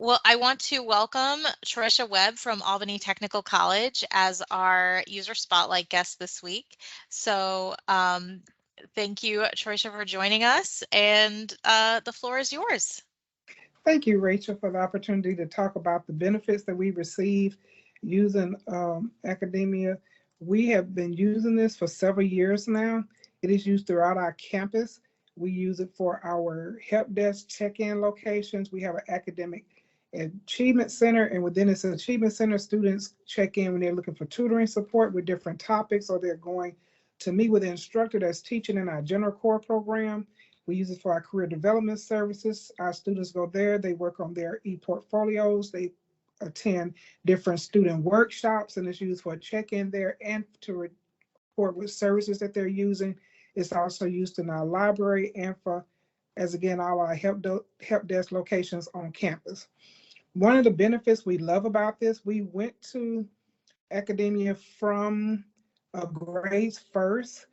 Well, I want to welcome Troycia Webb from Albany Technical College as our user spotlight guest this week. So thank you, Troycia, for joining us, and the floor is yours. Thank you, Rachel, for the opportunity to talk about the benefits that we receive using Accudemia. We have been using this for several years now. It is used throughout our campus. We use it for our help desk check-in locations. We have an academic achievement center, and within this achievement center, students check in when they're looking for tutoring support with different topics, or they're going to meet with an instructor that's teaching in our general core program. We use it for our career development services. Our students go there, they work on their e-portfolios, they attend different student workshops, and it's used for a check-in there and to report what services that they're using. It's also used in our library and for, as again, all our help desk locations on campus. One of the benefits we love about this, we went to Accudemia from grades first.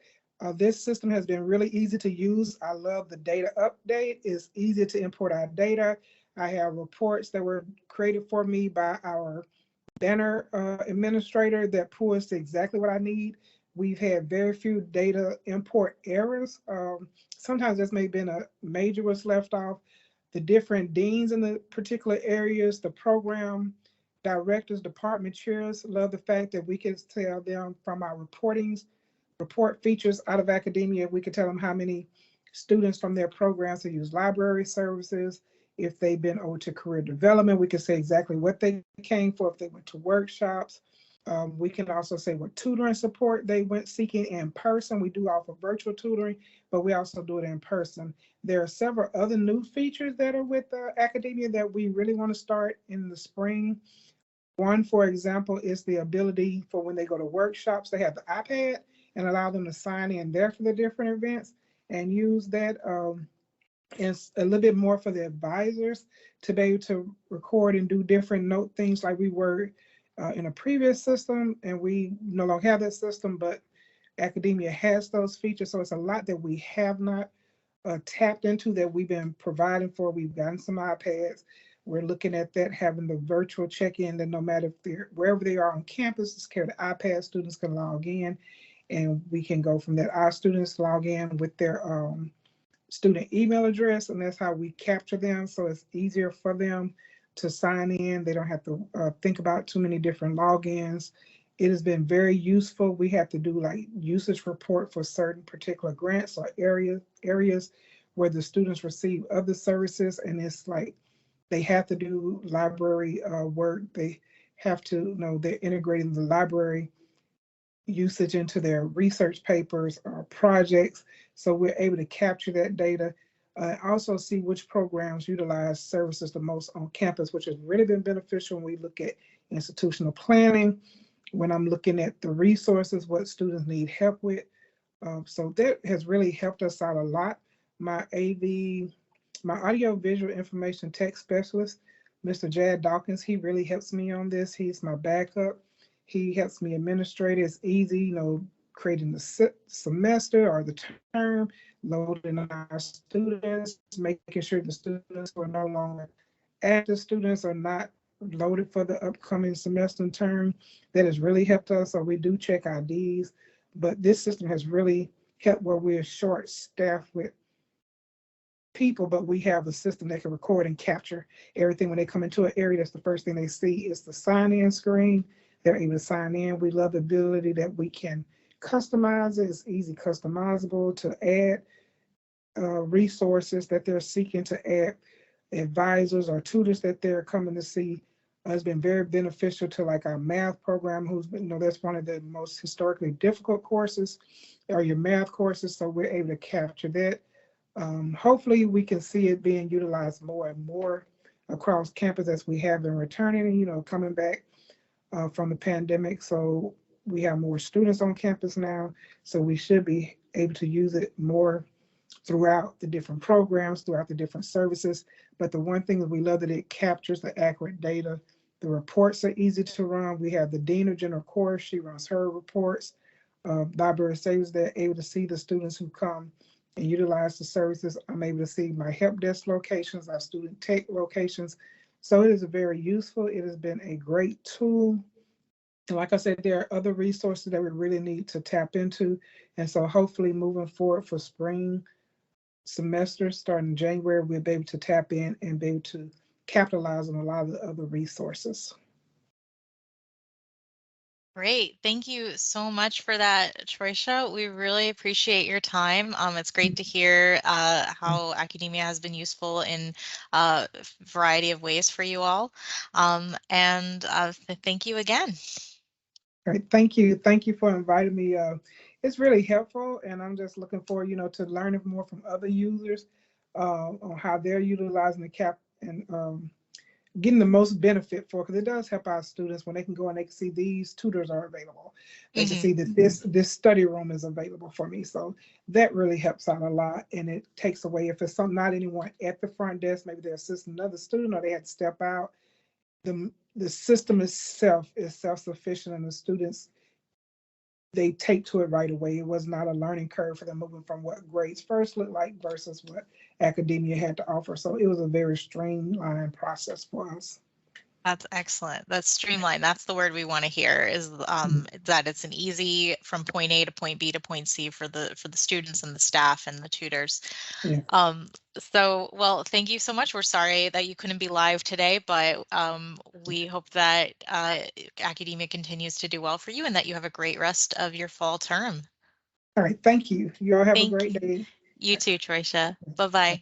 This system has been really easy to use. I love the data update. It's easy to import our data. I have reports that were created for me by our banner administrator that pulls to exactly what I need. We've had very few data import errors. Sometimes this may have been a major was left off. The different deans in the particular areas, the program directors, department chairs love the fact that we can tell them from our report features out of Accudemia. We can tell them how many students from their programs have used library services. If they've been over to career development, we can say exactly what they came for. If they went to workshops, we can also say what tutoring support they went seeking in person. We do offer virtual tutoring, but we also do it in person. There are several other new features that are with Accudemia that we really want to start in the spring. One, for example, is the ability for when they go to workshops, they have the iPad and allow them to sign in there for the different events and use that. It's a little bit more for the advisors to be able to record and do different note things like we were in a previous system, and we no longer have that system, but Accudemia has those features. So it's a lot that we have not tapped into that we've been providing for. We've gotten some iPads. We're looking at that, having the virtual check-in that no matter if they're wherever they are on campus, just carry the iPad, students can log in and we can go from that. Our students log in with their student email address, and that's how we capture them. So it's easier for them to sign in. They don't have to think about too many different logins. It has been very useful. We have to do like usage report for certain particular grants or areas where the students receive other services, and it's like they have to do library work. They have to know they're integrating the library usage into their research papers or projects. So we're able to capture that data. Also see which programs utilize services the most on campus, which has really been beneficial when we look at institutional planning, when I'm looking at the resources, what students need help with. So that has really helped us out a lot. My AV, my audio visual information tech specialist, Mr. Jad Dawkins, he really helps me on this. He's my backup. He helps me administrate it. It's easy, creating the semester or the term, loading our students, making sure the students who are no longer active students are not loaded for the upcoming semester and term. That has really helped us. So we do check IDs, but this system has really helped where we're short staffed with people, but we have a system that can record and capture everything when they come into an area. That's the first thing they see is the sign-in screen. They're able to sign in. We love the ability that we can customize it. It's easy customizable to add resources that they're seeking to add, advisors or tutors that they're coming to see. It's been very beneficial to like our math program, who's been, that's one of the most historically difficult courses, or your math courses. So we're able to capture that. Hopefully we can see it being utilized more and more across campus as we have been returning, coming back from the pandemic. So we have more students on campus now. So we should be able to use it more throughout the different programs, throughout the different services. But the one thing that we love that it captures the accurate data. The reports are easy to run. We have the Dean of General Course. She runs her reports. Library savers, they're able to see the students who come and utilize the services. I'm able to see my help desk locations, our student tech locations. So it is very useful. It has been a great tool. And like I said, there are other resources that we really need to tap into. And so hopefully moving forward for spring semester starting January, we'll be able to tap in and be able to capitalize on a lot of the other resources. Great. Thank you so much for that, Troycia. We really appreciate your time. It's great to hear how academia has been useful in a variety of ways for you all. And thank you again. All right, thank you. Thank you for inviting me. It's really helpful, and I'm just looking forward, to learning more from other users on how they're utilizing the CAP and getting the most benefit for, because it does help our students when they can go and they can see these tutors are available. They can Mhm. see that this study room is available for me. So that really helps out a lot, and it takes away if it's some not anyone at the front desk, maybe they're assisting another student or they had to step out. The system itself is self-sufficient, and the students they take to it right away. It was not a learning curve for them moving from what grades first looked like versus what academia had to offer. So it was a very streamlined process for us. That's excellent. That's streamlined. That's the word we want to hear is that it's an easy from point A to point B to point C for the students and the staff and the tutors. Yeah. Um, so, well, thank you so much. We're sorry that you couldn't be live today, but we hope that academia continues to do well for you and that you have a great rest of your fall term. All right. Thank you. You all have a Thank great you. day. You too, Troycia. Bye-bye.